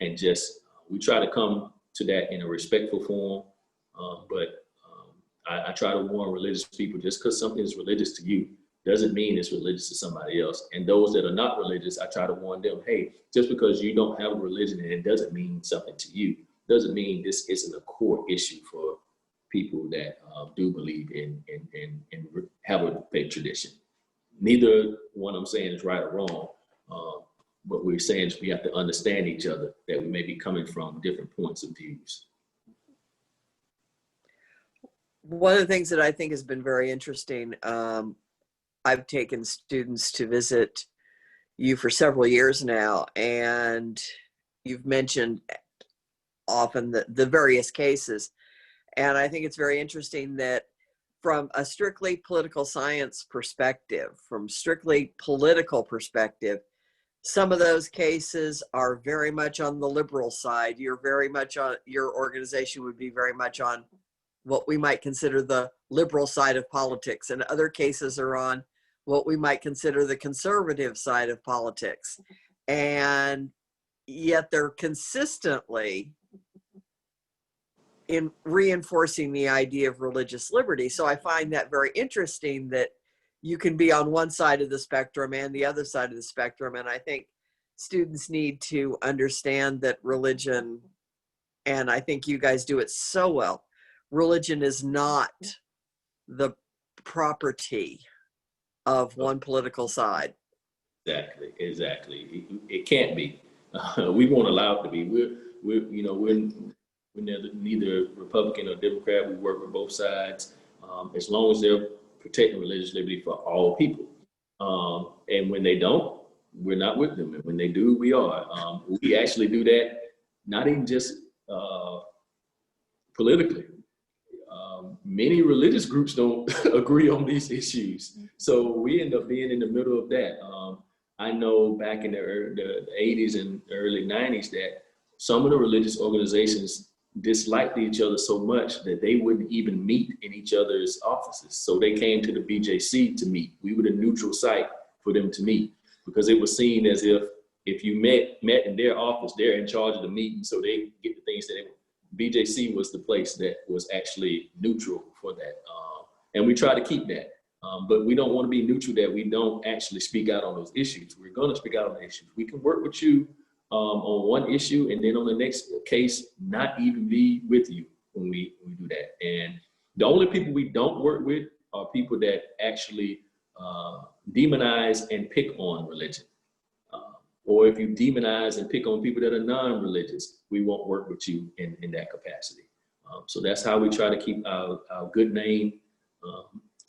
And just, we try to come to that in a respectful form, but I try to warn religious people, just because something is religious to you doesn't mean it's religious to somebody else. And those that are not religious, I try to warn them, hey, just because you don't have a religion and it doesn't mean something to you, doesn't mean this isn't a core issue for people that do believe in have a faith tradition. Neither one I'm saying is right or wrong. What we're saying is we have to understand each other, that we may be coming from different points of views. One of the things that I think has been very interesting, I've taken students to visit you for several years now, and you've mentioned often the various cases. And I think it's very interesting that from a strictly political science perspective, from strictly political perspective, some of those cases are very much on the liberal side. You're very much on, your organization would be very much on what we might consider the liberal side of politics, and other cases are on what we might consider the conservative side of politics. And yet they're consistently in reinforcing the idea of religious liberty. So I find that very interesting, that you can be on one side of the spectrum and the other side of the spectrum. And I think students need to understand that religion, and I think you guys do it so well, religion is not the property of one political side. Exactly. It can't be. We won't allow it to be. We're neither Republican or Democrat. We work with both sides, as long as they're protecting religious liberty for all people. And when they don't, we're not with them. And when they do, we are. We actually do that, not even just politically. Many religious groups don't agree on these issues. So we end up being in the middle of that. I know back in the 80s and early 90s that some of the religious organizations disliked each other so much that they wouldn't even meet in each other's offices. So they came to the BJC to meet. We were the neutral site for them to meet, because it was seen as if you met in their office, they're in charge of the meeting, so they get the things that they want. BJC was the place that was actually neutral for that. And we try to keep that. But we don't want to be neutral that we don't actually speak out on those issues. We're going to speak out on the issues. We can work with you on one issue, and then on the next case, not even be with you when we do that. And the only people we don't work with are people that actually demonize and pick on religion. Or if you demonize and pick on people that are non-religious, we won't work with you in that capacity. So that's how we try to keep our good name.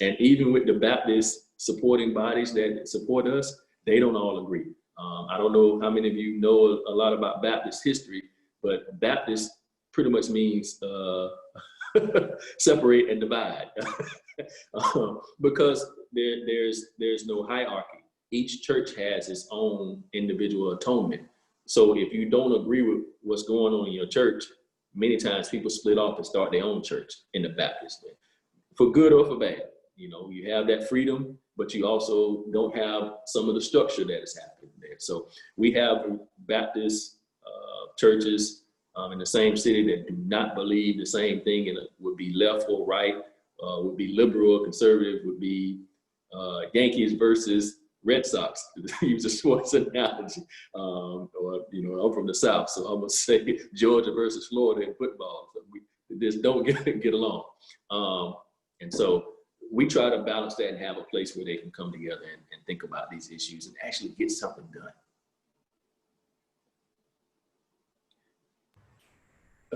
And even with the Baptist supporting bodies that support us, they don't all agree. I don't know how many of you know a lot about Baptist history, but Baptist pretty much means separate and divide. Because there's no hierarchy. Each church has its own individual atonement. So if you don't agree with what's going on in your church, many times people split off and start their own church in the Baptist way, for good or for bad. You have that freedom, but you also don't have some of the structure that is happening there. So we have Baptist churches in the same city that do not believe the same thing, and it would be left or right, would be liberal or conservative, would be Yankees versus Red Sox, to use a sports analogy. Or, I'm from the South, so I'm gonna say Georgia versus Florida in football. So we just don't get along. And so we try to balance that and have a place where they can come together and think about these issues and actually get something done.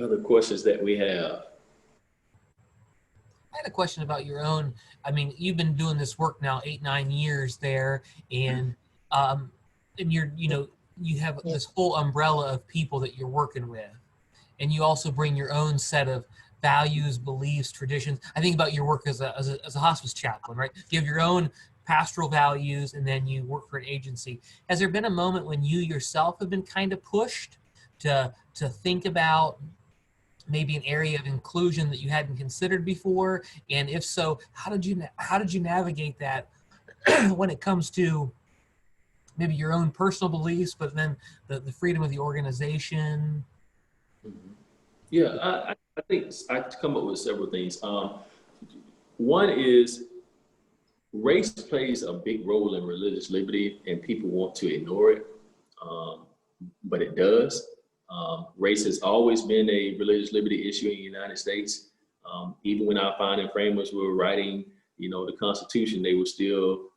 Other questions that we have? I had a question about your own. I mean, you've been doing this work now 8-9 years there, and you're you have this whole umbrella of people that you're working with, and you also bring your own set of values, beliefs, traditions. I think about your work as a hospice chaplain, right? You have your own pastoral values, and then you work for an agency. Has there been a moment when you yourself have been kind of pushed to think about maybe an area of inclusion that you hadn't considered before? And if so, how did you navigate that when it comes to maybe your own personal beliefs, but then the freedom of the organization? Yeah, I think I come up with several things. One is race plays a big role in religious liberty, and people want to ignore it, but it does. Race has always been a religious liberty issue in the United States. Even when our founding framers were writing, the Constitution, they were still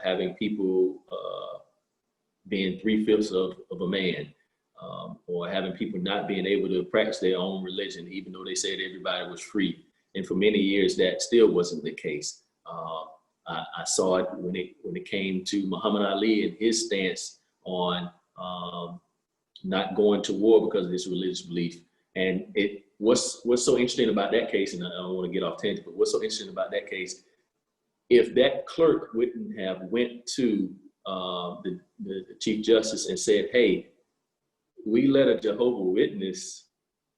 having people being 3/5 of a man, or having people not being able to practice their own religion, even though they said everybody was free. And for many years, that still wasn't the case. I saw it when it came to Muhammad Ali and his stance on not going to war because of his religious belief. And what's so interesting about that case, and I don't want to get off tangent, but what's so interesting about that case, if that clerk wouldn't have went to the Chief Justice and said, hey, we let a Jehovah Witness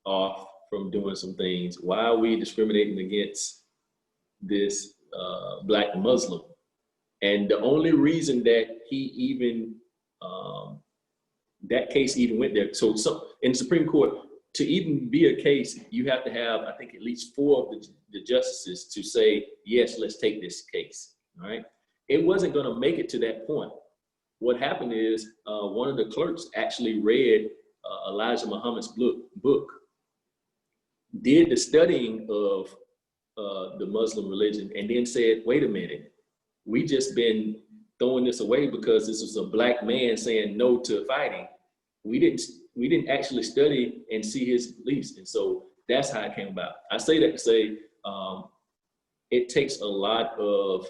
off from doing some things, why are we discriminating against this Black Muslim? And the only reason that he even, that case even went there, so in the Supreme Court, to even be a case, you have to have, I think, at least 4 of the justices to say, yes, let's take this case, all right? It wasn't gonna make it to that point. What happened is one of the clerks actually read Elijah Muhammad's book, did the studying of the Muslim religion, and then said, wait a minute, we just been throwing this away because this was a Black man saying no to fighting. We didn't actually study and see his beliefs. And so that's how it came about. I say that to say it takes a lot of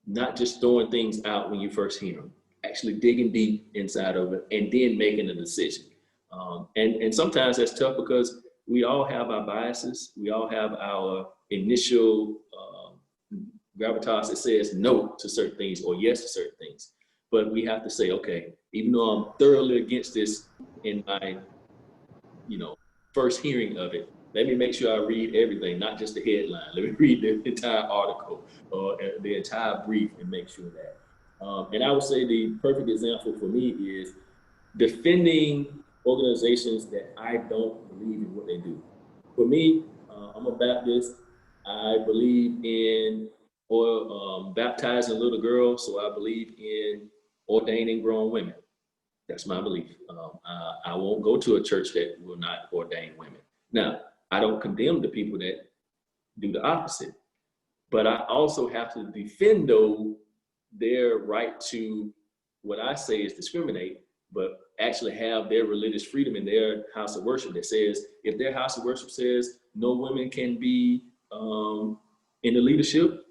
not just throwing things out when you first hear them, actually digging deep inside of it and then making a decision. And sometimes that's tough because we all have our biases. We all have our initial gravitas that says no to certain things or yes to certain things. But we have to say, okay, even though I'm thoroughly against this in my, first hearing of it, let me make sure I read everything, not just the headline. Let me read the entire article or the entire brief and make sure that. And I would say the perfect example for me is defending organizations that I don't believe in what they do. For me, I'm a Baptist. I believe in baptizing little girls, so I believe in ordaining grown women. That's my belief. I won't go to a church that will not ordain women. Now, I don't condemn the people that do the opposite, but I also have to defend their right to what I say is discriminate, but actually have their religious freedom in their house of worship that says, if their house of worship says no women can be in the leadership,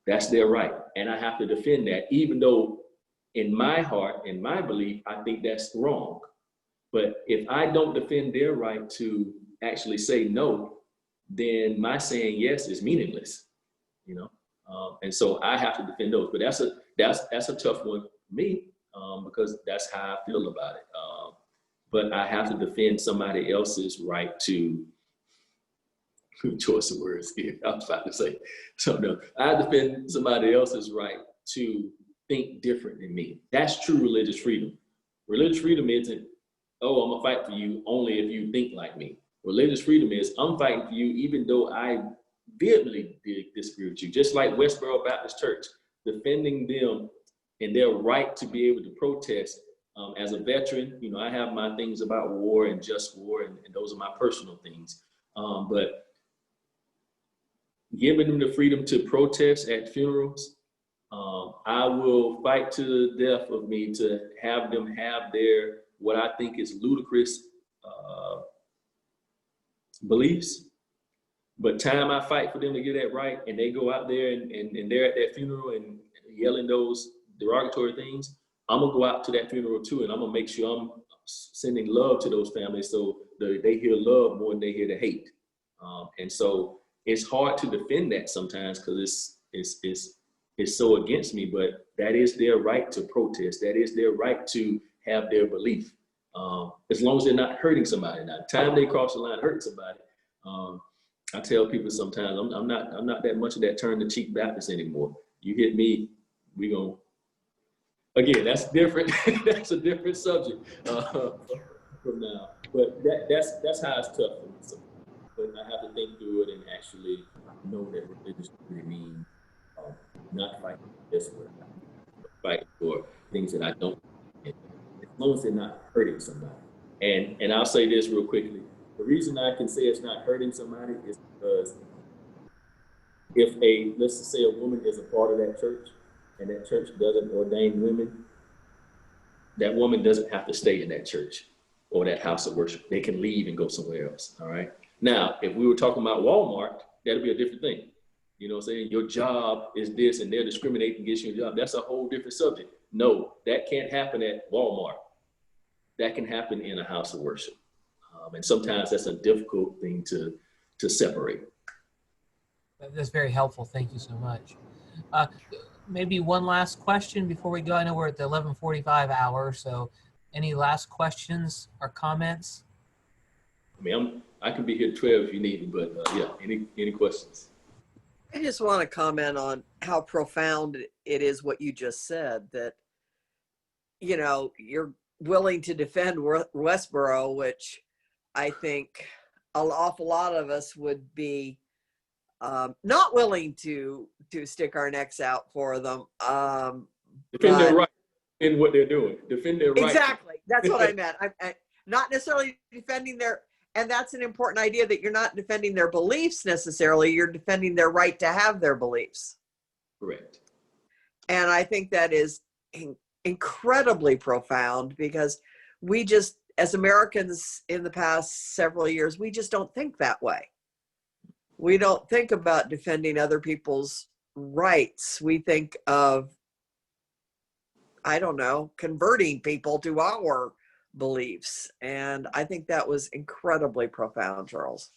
that's their right. And I have to defend that, even though in my heart, in my belief, I think that's wrong. But if I don't defend their right to actually say no, then my saying yes is meaningless, and so I have to defend those. But that's a tough one for me because that's how I feel about it. But I have to defend somebody else's right to choice of words here. I was about to say something else. I defend somebody else's right to think different than me. That's true religious freedom. Religious freedom isn't, oh, I'm gonna fight for you only if you think like me. Religious freedom is, I'm fighting for you even though I vehemently disagree with you. Just like Westboro Baptist Church, defending them and their right to be able to protest. As a veteran, I have my things about war and just war, and those are my personal things. But giving them the freedom to protest at funerals, I will fight to the death of me to have them have their, what I think is ludicrous beliefs. But time I fight for them to get that right, and they go out there and they're at that funeral and yelling those derogatory things, I'm gonna go out to that funeral too, and I'm gonna make sure I'm sending love to those families so they hear love more than they hear the hate. And so it's hard to defend that sometimes because it's so against me, but that is their right to protest. That is their right to have their belief, as long as they're not hurting somebody. Now, the time they cross the line hurting somebody, I tell people sometimes I'm not that much of that turn the cheek Baptist anymore. You hit me, we gonna again, that's different. That's a different subject from now. But that's how it's tough for me. So, but I have to think through it and actually know that religious really means not fighting this way, fighting for things that I don't. As long as they're not hurting somebody. And I'll say this real quickly. The reason I can say it's not hurting somebody is because if let's just say a woman is a part of that church and that church doesn't ordain women, that woman doesn't have to stay in that church or that house of worship. They can leave and go somewhere else, all right? Now, if we were talking about Walmart, that'd be a different thing. You know what I'm saying? Your job is this and they're discriminating against your job. That's a whole different subject. No, that can't happen at Walmart. That can happen in a house of worship. And sometimes that's a difficult thing to separate. That's very helpful. Thank you so much. Maybe one last question before we go. I know we're at the 11:45 hour, so any last questions or comments? I mean, I can be here 12 if you need me, but yeah, any questions? I just want to comment on how profound it is what you just said, that, you know, you're willing to defend Westboro, which I think an awful lot of us would be not willing to stick our necks out for them. Defend their right in what they're doing. Defend their right. Exactly. That's what I meant. I'm not necessarily defending their, and that's an important idea, that you're not defending their beliefs necessarily. You're defending their right to have their beliefs. Correct. And I think that is incredibly profound, because we just, as Americans in the past several years, we just don't think that way. We don't think about defending other people's rights. We think of, I don't know, converting people to our beliefs. And I think that was incredibly profound, Charles.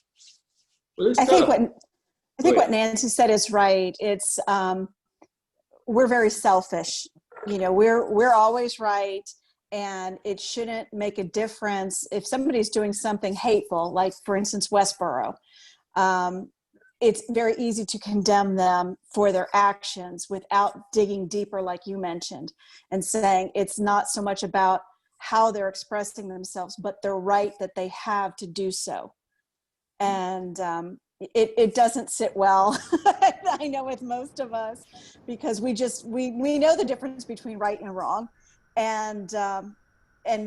Well, I think what Nancy said is right. It's we're very selfish. You know, we're always right, and it shouldn't make a difference if somebody's doing something hateful, like for instance Westboro. It's very easy to condemn them for their actions without digging deeper, like you mentioned, and saying it's not so much about how they're expressing themselves, but the right that they have to do so. And it doesn't sit well, I know, with most of us, because we know the difference between right and wrong. And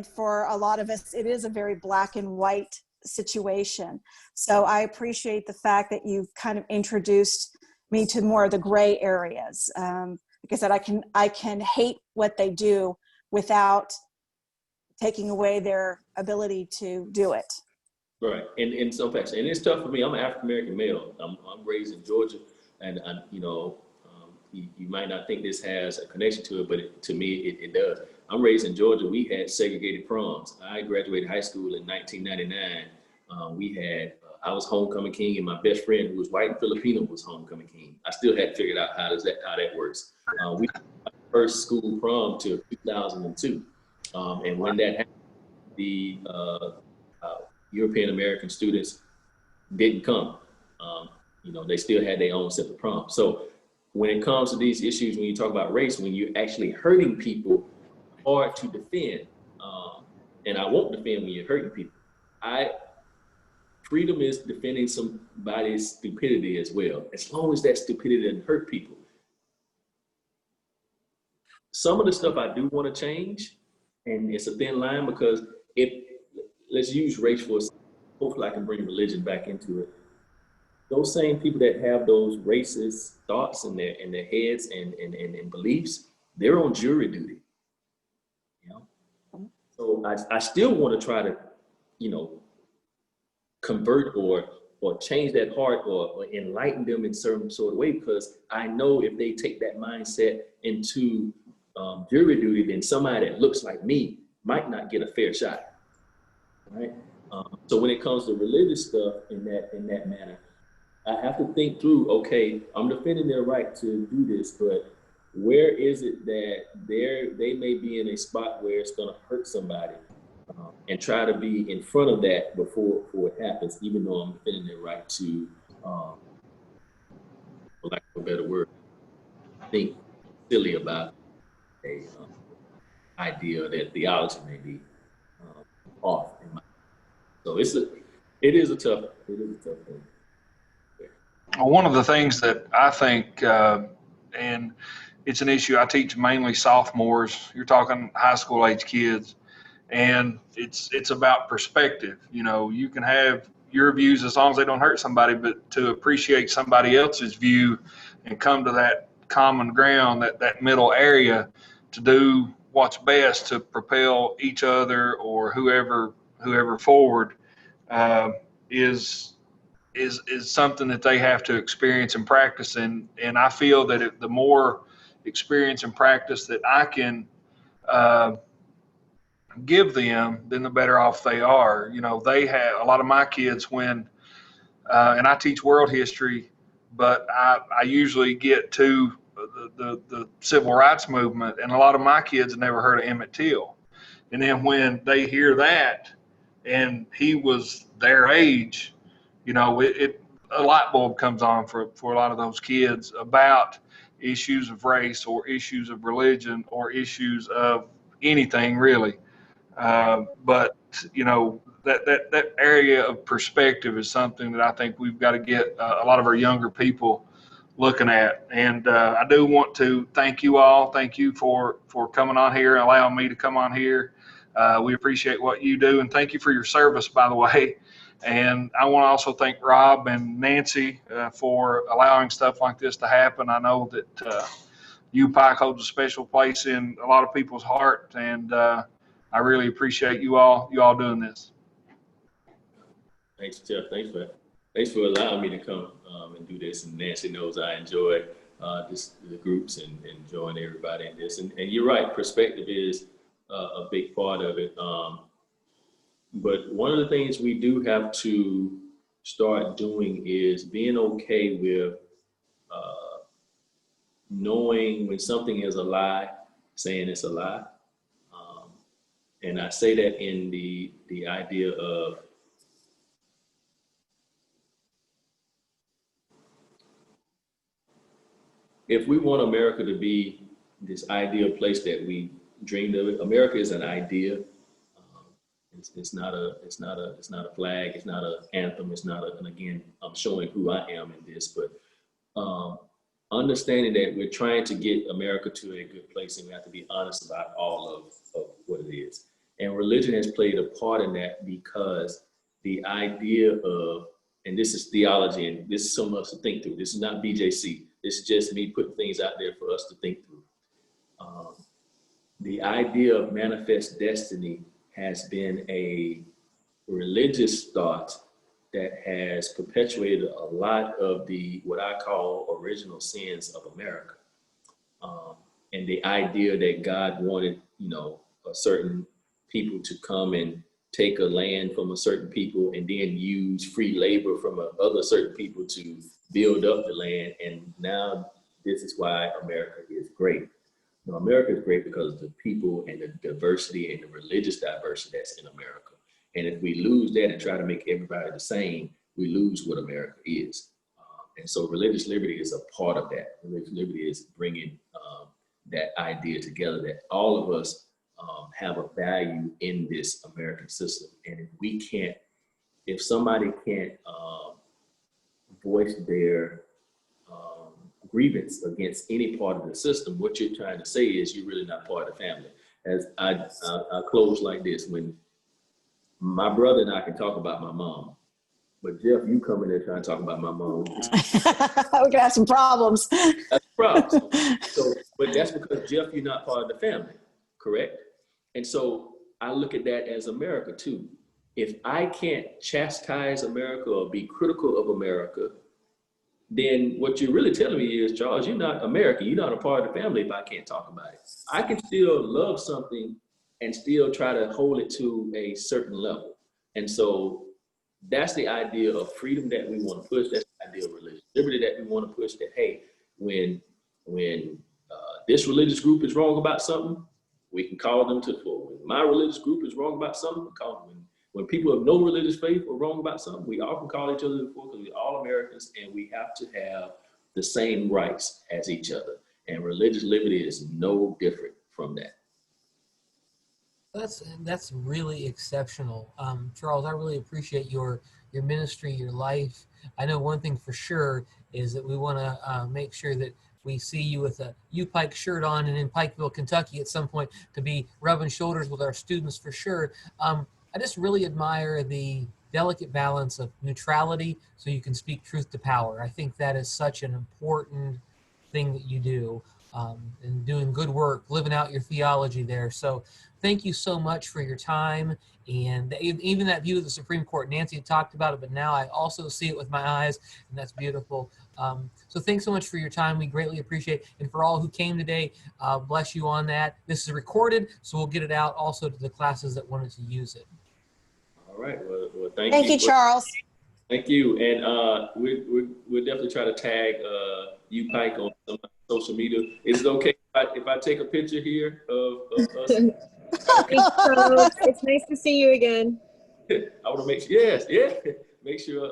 for a lot of us, it is a very black and white situation. So I appreciate the fact that you've kind of introduced me to more of the gray areas. Like I said, I can hate what they do without taking away their ability to do it. Right, and so fast, and it's tough for me. I'm an African American male. I'm raised in Georgia, and you know, you might not think this has a connection to it, but to me, it does. I'm raised in Georgia. We had segregated proms. I graduated high school in 1999. I was homecoming king, and my best friend, who was white and Filipino, was homecoming king. I still hadn't figured out how that works. We had our first school prom till 2002, and when that happened, the European American students didn't come. You know, they still had their own separate prom. So when it comes to these issues, when you talk about race, when you're actually hurting people, hard to defend. And I won't defend when you're hurting people. Freedom is defending somebody's stupidity as well, as long as that stupidity doesn't hurt people. Some of the stuff I do want to change, and it's a thin line, because let's use race for a second. Hopefully I can bring religion back into it. Those same people that have those racist thoughts in their heads and beliefs, they're on jury duty. You know? So I still want to try to, you know, convert or change that heart or enlighten them in some sort of way, because I know if they take that mindset into jury duty, then somebody that looks like me might not get a fair shot. Right. So when it comes to religious stuff in that manner, I have to think through, okay, I'm defending their right to do this, but where is it that they may be in a spot where it's going to hurt somebody, and try to be in front of that before it happens, even though I'm defending their right to, for lack of a better word, think silly about a idea, their theology may be off. So it is a tough thing. One of the things that I think, and it's an issue, I teach mainly sophomores. You're talking high school age kids, and it's about perspective. You know, you can have your views as long as they don't hurt somebody, but to appreciate somebody else's view and come to that common ground, that middle area, to do what's best to propel each other or whoever forward, is something that they have to experience and practice. And I feel that the more experience and practice that I can give them, then the better off they are. You know, they have a lot of my kids when, and I teach world history, but I usually get to the civil rights movement, and a lot of my kids have never heard of Emmett Till. And then when they hear that, and he was their age, you know, a light bulb comes on for a lot of those kids about issues of race or issues of religion or issues of anything really. But you know, that area of perspective is something that I think we've got to get a lot of our younger people looking at. And I do want to thank you all. Thank you for coming on here and allowing me to come on here. We appreciate what you do, and thank you for your service, by the way. And I want to also thank Rob and Nancy for allowing stuff like this to happen. I know that Pike holds a special place in a lot of people's heart, and I really appreciate you all doing this. Thanks, Jeff. Thanks for allowing me to come and do this. And Nancy knows I enjoy the groups and enjoying everybody in this. And you're right, perspective is a big part of it. But one of the things we do have to start doing is being okay with knowing when something is a lie, saying it's a lie. And I say that in the idea of if we want America to be this ideal place that we dreamed of it, America is an idea. It's not a flag. It's not an anthem. It's not and again, I'm showing who I am in this, but understanding that we're trying to get America to a good place, and we have to be honest about all of what it is. And religion has played a part in that, because the idea of, and this is theology, and this is so much to think through. This is not BJC. This is just me putting things out there for us to think through. The idea of manifest destiny has been a religious thought that has perpetuated a lot of the, what I call original sins of America. And the idea that God wanted, you know, a certain people to come and take a land from a certain people and then use free labor from other certain people to build up the land. And now this is why America is great. Now, America is great because of the people and the diversity and the religious diversity that's in America. And if we lose that and try to make everybody the same, we lose what America is. And so religious liberty is a part of that. Religious liberty is bringing that idea together that all of us have a value in this American system. And if somebody can't voice their grievance against any part of the system, what you're trying to say is you're really not part of the family. As I close like this: when my brother and I can talk about my mom, but Jeff, you come in there trying to talk about my mom. We're gonna have some problems. That's problems. So, but that's because Jeff, you're not part of the family, correct? And so I look at that as America too. If I can't chastise America or be critical of America, then what you're really telling me is, Charles, you're not American. You're not a part of the family if I can't talk about it. I can still love something and still try to hold it to a certain level. And so that's the idea of freedom that we want to push. That's the idea of religion. Liberty that we want to push, that, hey, when this religious group is wrong about something, we can call them to the floor. When my religious group is wrong about something, we call them. When people of no religious faith are wrong about something, we often call each other to the floor, because we're all Americans and we have to have the same rights as each other. And religious liberty is no different from that. That's really exceptional, Charles. I really appreciate your ministry, your life. I know one thing for sure is that we want to make sure that we see you with a U-Pike shirt on and in Pikeville, Kentucky at some point to be rubbing shoulders with our students for sure. I just really admire the delicate balance of neutrality so you can speak truth to power. I think that is such an important thing that you do, and doing good work, living out your theology there. So thank you so much for your time. And even that view of the Supreme Court, Nancy had talked about it, but now I also see it with my eyes, and that's beautiful. So thanks so much for your time. We greatly appreciate it. And for all who came today, bless you on that. This is recorded, so we'll get it out also to the classes that wanted to use it. All right. Well, thank you. Thank you, Charles. Thank you. And we'll definitely try to tag you, Pike, on some social media. Is it okay if I take a picture here of us? Thanks, Charles. It's nice to see you again. I want to make sure, make sure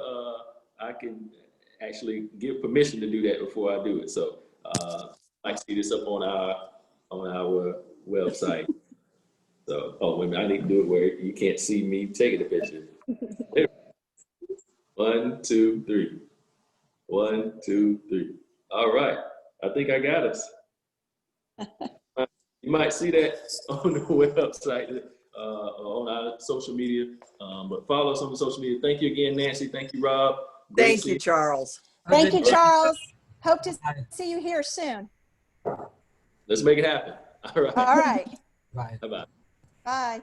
I can actually give permission to do that before I do it. So I might see this up on our website. So, wait a minute, I need to do it where you can't see me taking the picture. There. 1, 2, 3. 1, 2, 3. All right. I think I got us. You might see that on the website, on our social media, but follow us on the social media. Thank you again, Nancy. Thank you, Rob. Thank you, Charles. Thank you, Charles. Hope to see you here soon. Let's make it happen. All right. All right. Bye. Bye-bye. Bye.